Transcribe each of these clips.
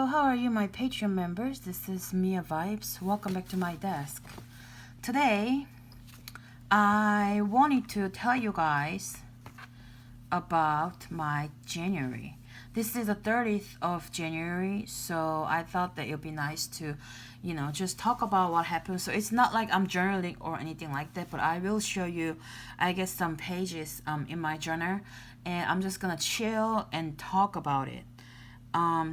how are you, my Patreon members? This is Mia Vibes. Welcome back to my desk. Today, I wanted to tell you guys about my January. This is the 30th of January, so I thought that it would be nice to, just talk about what happened. So it's not like I'm journaling or anything like that, but I will show you, I guess, some pages in my journal, and I'm just gonna chill and talk about it.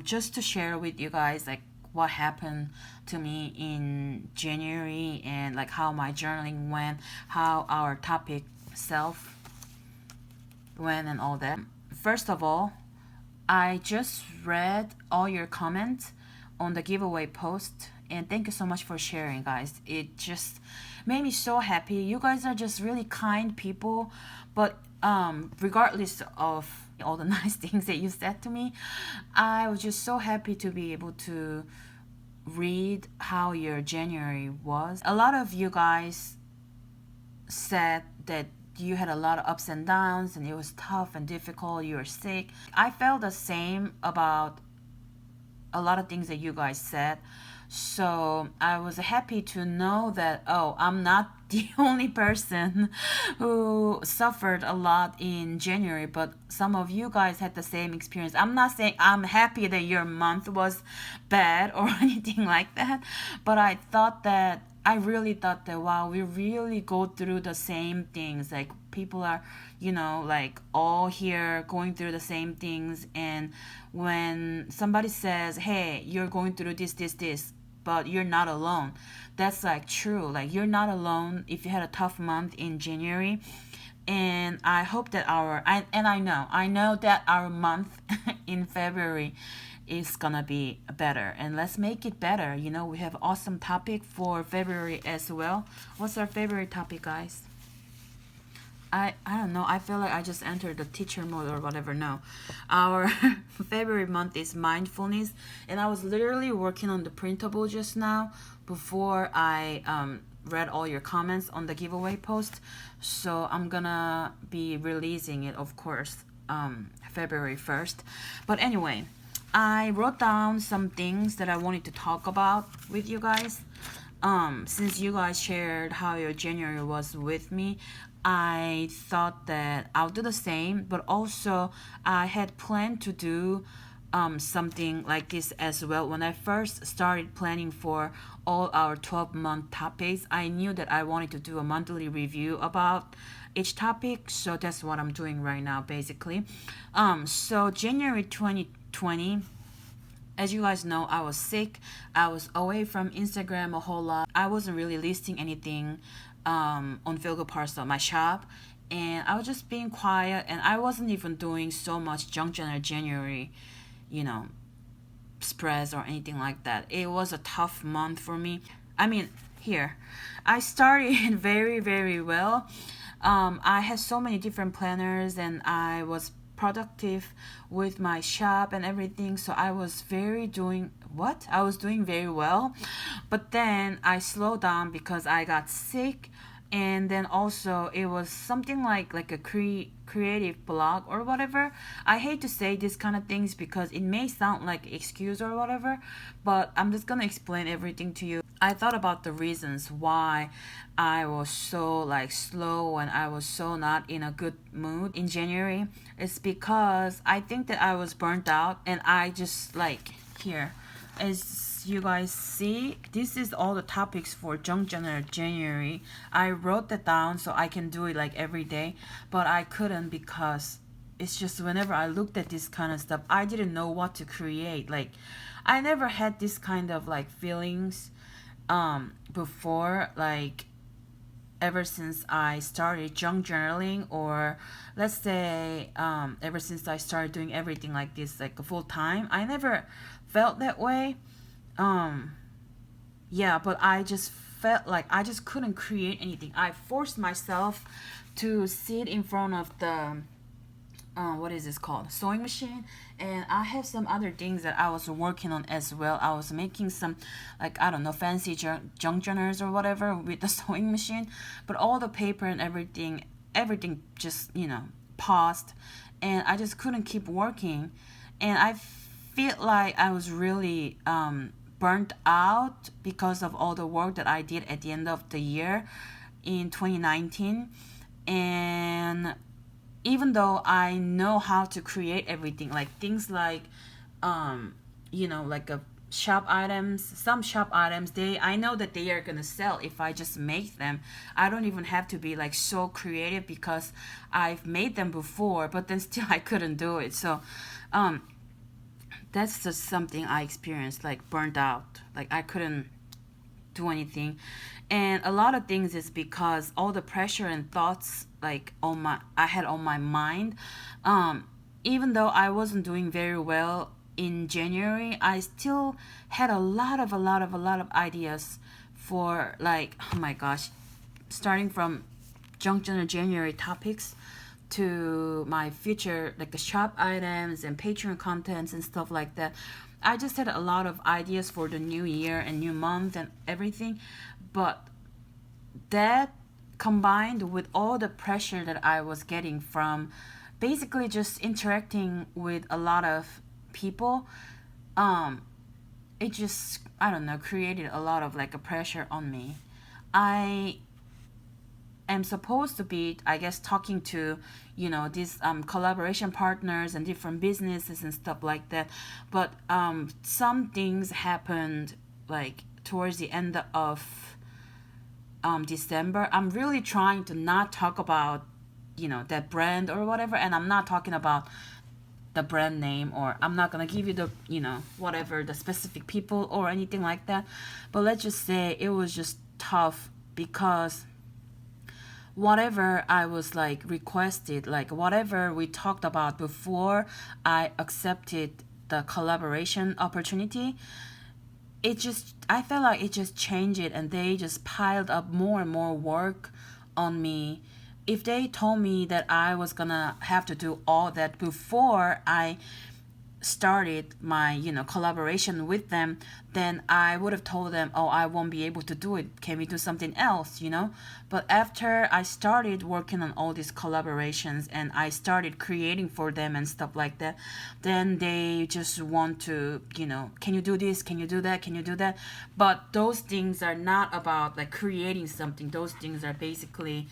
Just to share with you guys like what happened to me in January and like how my journaling went, how our topic self went and all that. First of all, I just read all your comments on the giveaway post, and thank you so much for sharing, guys. It just made me so happy. You guys are just really kind people, but regardless of all the nice things that you said to me, I was just so happy to be able to read how your January was. A lot of you guys said that you had a lot of ups and downs and it was tough and difficult, you were sick. I felt the same about a lot of things that you guys said. So I was happy to know that, oh, I'm not the only person who suffered a lot in January, but some of you guys had the same experience. I'm not saying I'm happy that your month was bad or anything like that, but I really thought that, wow, we really go through the same things. Like people are, like all here going through the same things. And when somebody says, hey, you're going through this, but you're not alone, that's like true. Like you're not alone if you had a tough month in January. And I hope that I know that our month in February is gonna be better, and let's make it better. We have awesome topic for February as well. What's our February topic, guys? I don't know. I feel like I just entered the teacher mode or whatever. No, our February month is mindfulness, and I was literally working on the printable just now before I read all your comments on the giveaway post. So I'm gonna be releasing it, of course, February 1st. But anyway, I wrote down some things that I wanted to talk about with you guys. Since you guys shared how your January was with me, I thought that I'll do the same, but also I had planned to do something like this as well. When I first started planning for all our 12-month topics, I knew that I wanted to do a monthly review about each topic, so that's what I'm doing right now, basically. So January 2020, as you guys know, I was sick. I was away from Instagram a whole lot. I wasn't really listing anything on Feel Good Parcel, my shop, and I was just being quiet, and I wasn't even doing so much junk journal January, spreads or anything like that. It was a tough month for me. I mean, here, I started very, very well. I had so many different planners, and I was productive with my shop and everything, so I was doing very well. But then I slowed down because I got sick, and then also it was something like a creative block or whatever. I hate to say this kind of things because it may sound like excuse or whatever, but I'm just gonna explain everything to you. I thought about the reasons why I was so like slow and I was so not in a good mood in January. It's because I think that I was burnt out, and I just like here, as you guys see, this is all the topics for junk journal January. I wrote that down so I can do it like every day, but I couldn't because it's just whenever I looked at this kind of stuff, I didn't know what to create. Like I never had this kind of like feelings before, like ever since I started junk journaling, or let's say ever since I started doing everything like this like full time. I never felt that way. Yeah, but I just felt like I just couldn't create anything. I forced myself to sit in front of the what is this called, sewing machine, and I have some other things that I was working on as well. I was making some, like, I don't know, fancy junk journals or whatever with the sewing machine, but all the paper and everything just paused, and I just couldn't keep working. And I feel like I was really burnt out because of all the work that I did at the end of the year in 2019. And even though I know how to create everything, like things like, like a shop items, some shop items, I know that they are gonna sell if I just make them. I don't even have to be like so creative because I've made them before, but then still I couldn't do it. So, that's just something I experienced, like burnt out. Like I couldn't do anything. And a lot of things is because all the pressure and thoughts like I had on my mind. Even though I wasn't doing very well in January, I still had a lot of ideas for, like, oh my gosh, starting from junction of January topics to my future, like the shop items and Patreon contents and stuff like that. I just had a lot of ideas for the new year and new month and everything, but that combined with all the pressure that I was getting from basically just interacting with a lot of people, it just, I don't know, created a lot of like a pressure on me. I am supposed to be, I guess, talking to, these collaboration partners and different businesses and stuff like that. But some things happened like towards the end of December. I'm really trying to not talk about, that brand or whatever. And I'm not talking about the brand name, or I'm not gonna give you the, whatever, the specific people or anything like that. But let's just say it was just tough because whatever I was like requested, like whatever we talked about before I accepted the collaboration opportunity, I felt like it just changed it, and they just piled up more and more work on me. If they told me that I was gonna have to do all that before I started my collaboration with them, then I would have told them, oh, I won't be able to do it, can we do something else, but after I started working on all these collaborations and I started creating for them and stuff like that, then they just want to, can you do this, can you do that, can you do that? But those things are not about like creating something. Those things are basically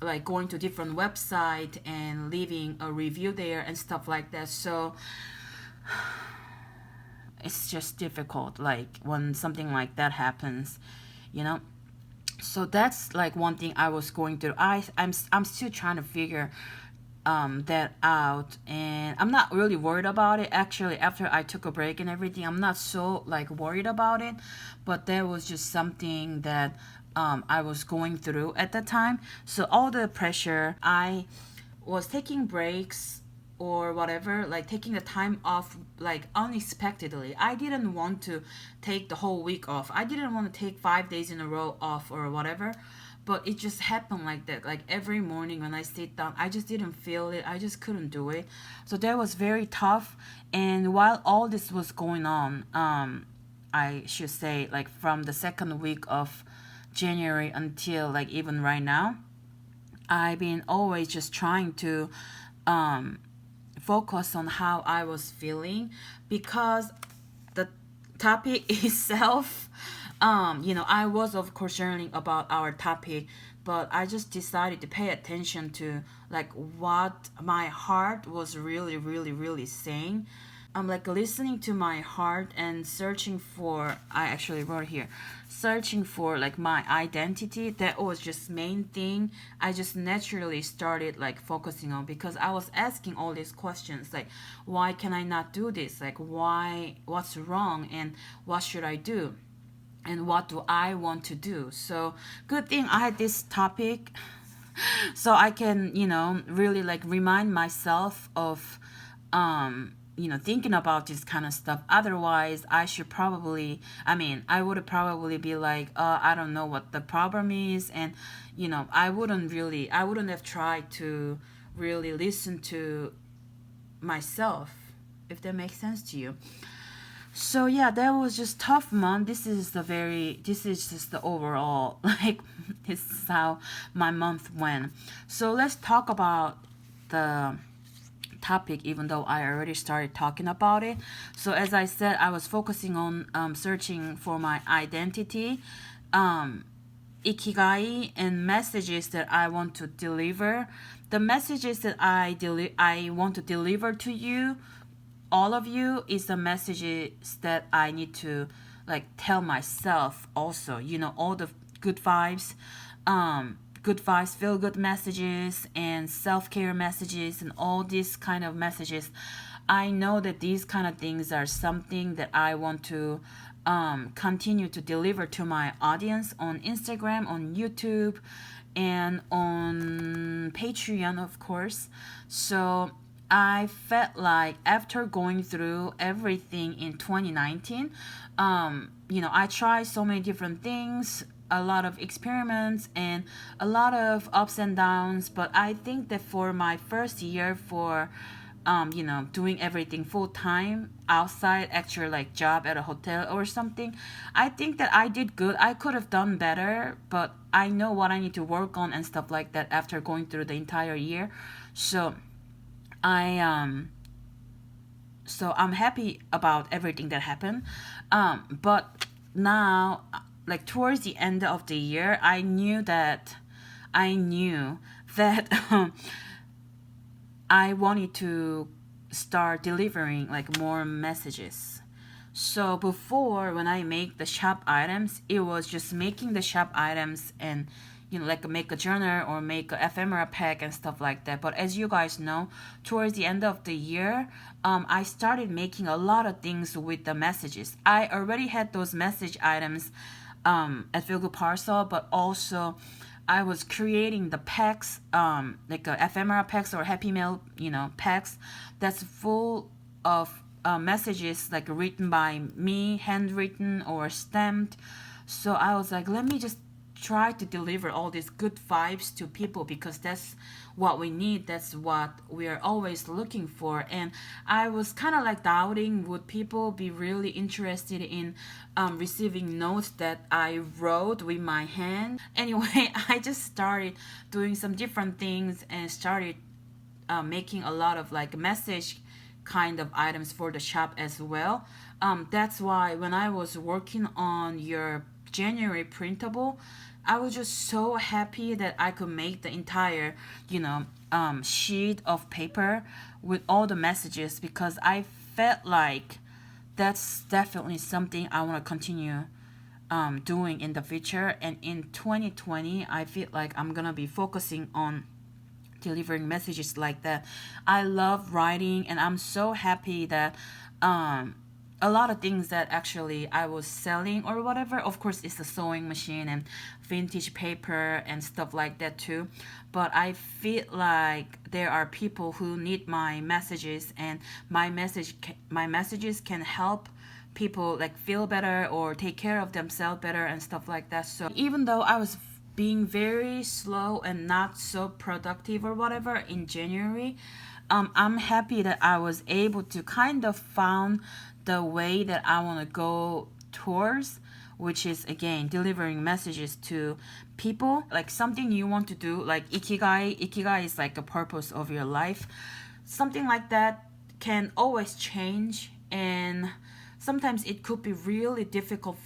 like going to different website and leaving a review there and stuff like that. So it's just difficult, like when something like that happens, you know. So that's like one thing I was going through. I'm still trying to figure that out, and I'm not really worried about it actually. After I took a break and everything, I'm not so like worried about it, but there was just something that I was going through at the time. So all the pressure, I was taking breaks or whatever, like taking the time off like unexpectedly. I didn't want to take the whole week off. I didn't want to take 5 days in a row off or whatever. But it just happened like that. Like every morning when I sit down, I just didn't feel it. I just couldn't do it. So that was very tough. And while all this was going on, I should say, like from the second week of January until like even right now, I've been always just trying to focus on how I was feeling, because the topic itself, I was of course learning about our topic, but I just decided to pay attention to like what my heart was really, really, really saying. I'm like listening to my heart and searching for, I actually wrote here, searching for like my identity. That was just main thing I just naturally started like focusing on, because I was asking all these questions like, why can I not do this, like why, what's wrong, and what should I do, and what do I want to do. So good thing I had this topic so I can, really like remind myself of thinking about this kind of stuff. Otherwise, I would probably be like, I don't know what the problem is. And, I wouldn't have tried to really listen to myself, if that makes sense to you. So yeah, that was just tough month. This is just the overall, like, this is how my month went. So let's talk about the topic, even though I already started talking about it. So as I said, I was focusing on searching for my identity, ikigai, and messages that I want to deliver. The messages that I want to deliver to you, all of you, is the messages that I need to like tell myself also. All the good vibes, feel good messages, and self care messages, and all these kind of messages. I know that these kind of things are something that I want to continue to deliver to my audience on Instagram, on YouTube, and on Patreon, of course. So I felt like after going through everything in 2019, I tried so many different things, a lot of experiments, and a lot of ups and downs. But I think that for my first year, for doing everything full time outside actual like job at a hotel or something, I think that I did good. I could have done better, but I know what I need to work on and stuff like that after going through the entire year. So I I'm happy about everything that happened. But now, like towards the end of the year, I knew that I wanted to start delivering like more messages. So before, when I make the shop items, it was just making the shop items and like make a journal or make a ephemera pack and stuff like that. But as you guys know, towards the end of the year, I started making a lot of things with the messages. I already had those message items at Feel Good Parcel, but also I was creating the packs, like ephemera packs or Happy Mail, packs that's full of messages like written by me, handwritten or stamped. So I was like, let me just try to deliver all these good vibes to people, because that's what we need, that's what we're always looking for. And I was kind of like doubting, would people be really interested in receiving notes that I wrote with my hand? Anyway, I just started doing some different things and started making a lot of like message kind of items for the shop as well. That's why when I was working on your January printable, I was just so happy that I could make the entire, sheet of paper with all the messages, because I felt like that's definitely something I want to continue doing in the future. And in 2020, I feel like I'm gonna be focusing on delivering messages like that. I love writing, and I'm so happy that a lot of things that actually I was selling or whatever, of course, it's the sewing machine and vintage paper and stuff like that too. But I feel like there are people who need my messages, and my messages can help people like feel better or take care of themselves better and stuff like that. So even though I was being very slow and not so productive or whatever in January, I'm happy that I was able to kind of found the way that I want to go towards, which is again delivering messages to people, like something you want to do, like ikigai. Ikigai is like a purpose of your life. Something like that can always change, and sometimes it could be really difficult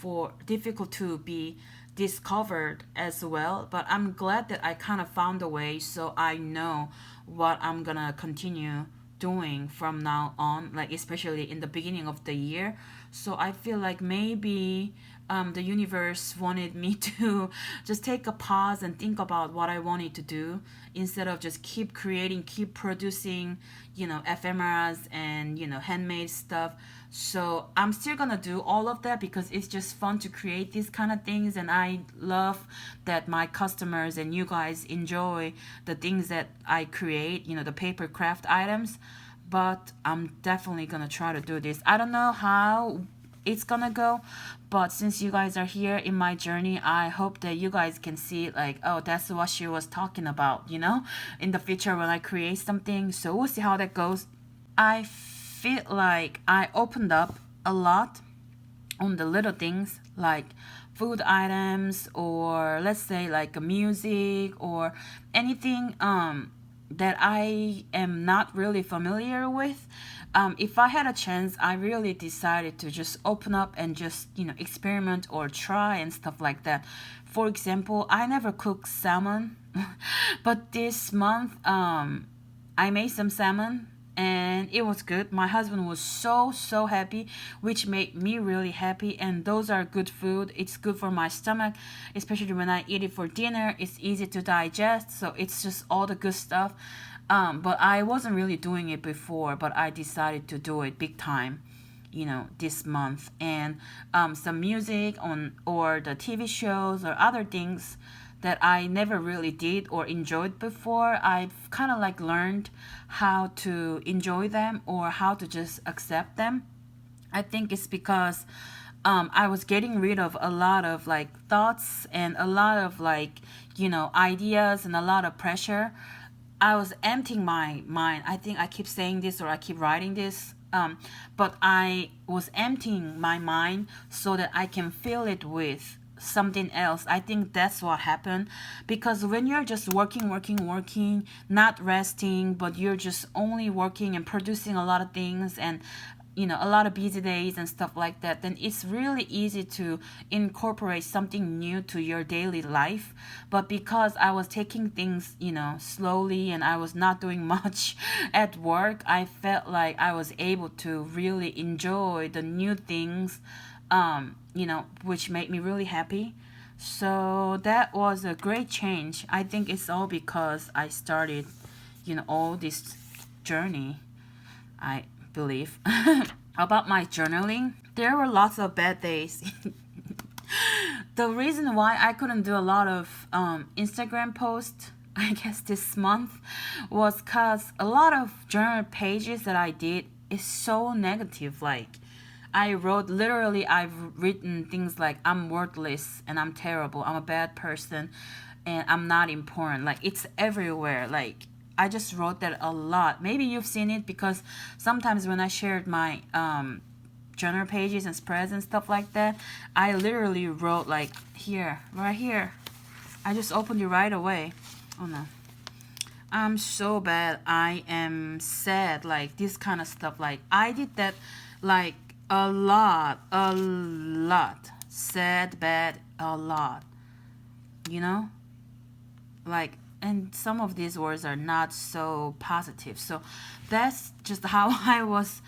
to be discovered as well. But I'm glad that I kind of found a way, so I know what I'm gonna continue doing from now on, like especially in the beginning of the year. So I feel like maybe the universe wanted me to just take a pause and think about what I wanted to do, instead of just keep creating, keep producing, ephemeras and handmade stuff. So I'm still gonna do all of that, because it's just fun to create these kind of things, and I love that my customers and you guys enjoy the things that I create, the paper craft items. But I'm definitely gonna try to do this. I don't know how it's gonna go, but since you guys are here in my journey, I hope that you guys can see like, oh, that's what she was talking about, in the future when I create something. So we'll see how that goes. I feel like I opened up a lot on the little things like food items, or let's say like music or anything that I am not really familiar with. If I had a chance, I really decided to just open up and just, experiment or try and stuff like that. For example, I never cooked salmon, but this month, I made some salmon and it was good. My husband was so happy, which made me really happy. And those are good food. It's good for my stomach, especially when I eat it for dinner. It's easy to digest, so it's just all the good stuff. But I wasn't really doing it before, but I decided to do it big time, this month. And some music on or the TV shows or other things that I never really did or enjoyed before, I've kind of like learned how to enjoy them or how to just accept them. I think it's because I was getting rid of a lot of like thoughts and a lot of like, ideas and a lot of pressure. I was emptying my mind. I think I keep saying this or I keep writing this. But I was emptying my mind so that I can fill it with something else. I think that's what happened, because when you're just working, not resting, but you're just only working and producing a lot of things and a lot of busy days and stuff like that, then it's really easy to incorporate something new to your daily life. But because I was taking things, slowly, and I was not doing much at work, I felt like I was able to really enjoy the new things, which made me really happy. So that was a great change. I think it's all because I started, all this journey, I believe. About my journaling, there were lots of bad days. The reason why I couldn't do a lot of Instagram posts, I guess, this month was because a lot of journal pages that I did is so negative. Like, I've written things like I'm worthless and I'm terrible, I'm a bad person, and I'm not important. Like, it's everywhere. Like, I just wrote that a lot. Maybe you've seen it, because sometimes when I shared my journal pages and spreads and stuff like that, I literally wrote like here, right here. I just opened it right away. Oh no. I'm so bad. I am sad. Like, this kind of stuff. Like, I did that like a lot. Sad, bad, a lot. You know? Like, and some of these words are not so positive. So that's just how I was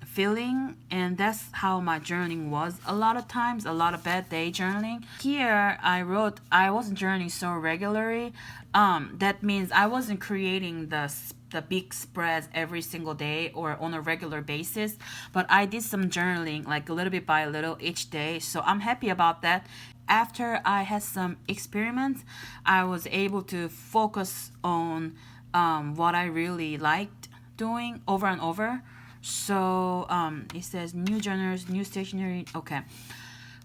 feeling, and that's how my journaling was. A lot of times, a lot of bad day journaling. Here I wrote I wasn't journaling so regularly. That means I wasn't creating the big spreads every single day or on a regular basis, but I did some journaling like a little bit by little each day. So I'm happy about that. After I had some experiments, I was able to focus on what I really liked doing over and over. So it says new journals, new stationery. Okay.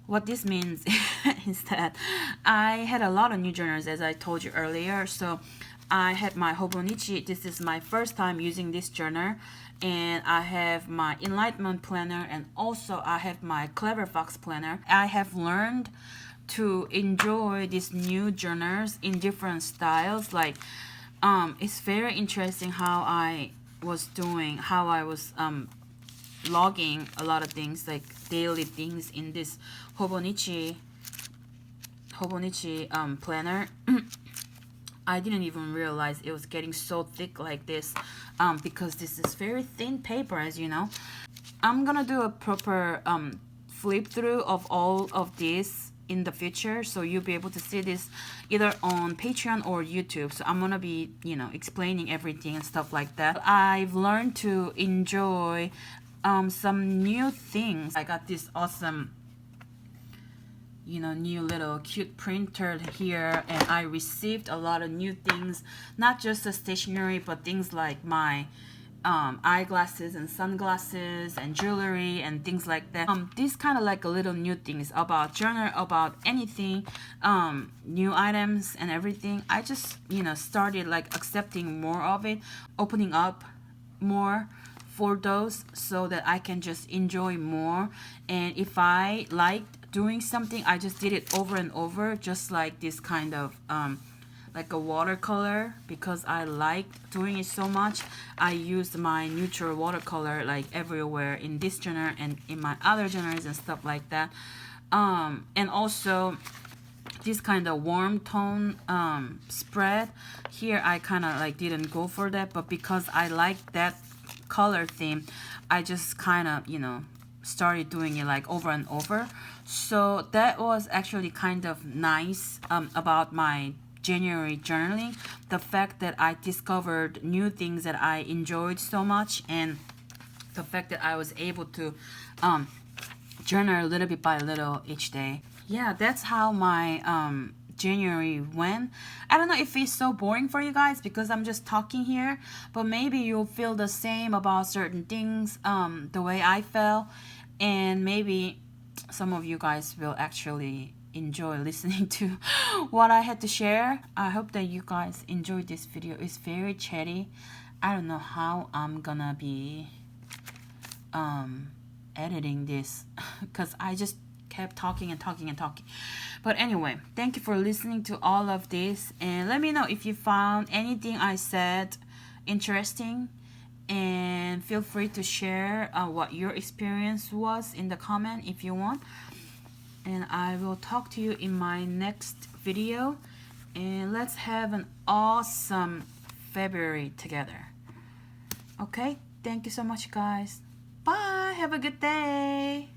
What this means is that I had a lot of new journals, as I told you earlier. So I had my Hobonichi. This is my first time using this journal. And I have my Enlightenment Planner, and also I have my Clever Fox Planner. I have learned to enjoy these new journals in different styles. Like, it's very interesting how I was logging a lot of things, like daily things, in this Hobonichi planner. I didn't even realize it was getting so thick like this, because this is very thin paper, as you know. I'm gonna do a proper flip through of all of this in the future, so you'll be able to see this either on Patreon or YouTube. So I'm gonna be, explaining everything and stuff like that. I've learned to enjoy some new things. I got this awesome, new little cute printer here, and I received a lot of new things, not just the stationery, but things like my eyeglasses and sunglasses and jewelry and things like that. These kind of like a little new things about journal, about anything, new items and everything. I just, started like accepting more of it, opening up more for those, so that I can just enjoy more. And if I liked doing something, I just did it over and over, just like this kind of like a watercolor because I liked doing it so much. I used my neutral watercolor like everywhere in this journal and in my other journals and stuff like that. And also this kind of warm tone spread here, I kind of like didn't go for that, but because I like that color theme, I just kind of, you know, started doing it like over and over. So that was actually kind of nice about my January journaling, the fact that I discovered new things that I enjoyed so much, and the fact that I was able to journal a little bit by little each day. Yeah, that's how my January went. I don't know if it's so boring for you guys because I'm just talking here, but maybe you'll feel the same about certain things the way I felt, and maybe some of you guys will actually enjoy listening to what I had to share. I hope that you guys enjoyed this video. It's very chatty. I don't know how I'm gonna be editing this because I just kept talking and talking and talking. But anyway, thank you for listening to all of this, and let me know if you found anything I said interesting, and feel free to share what your experience was in the comment if you want, and I will talk to you in my next video, and let's have an awesome February together. Okay, thank you so much guys. Bye, have a good day.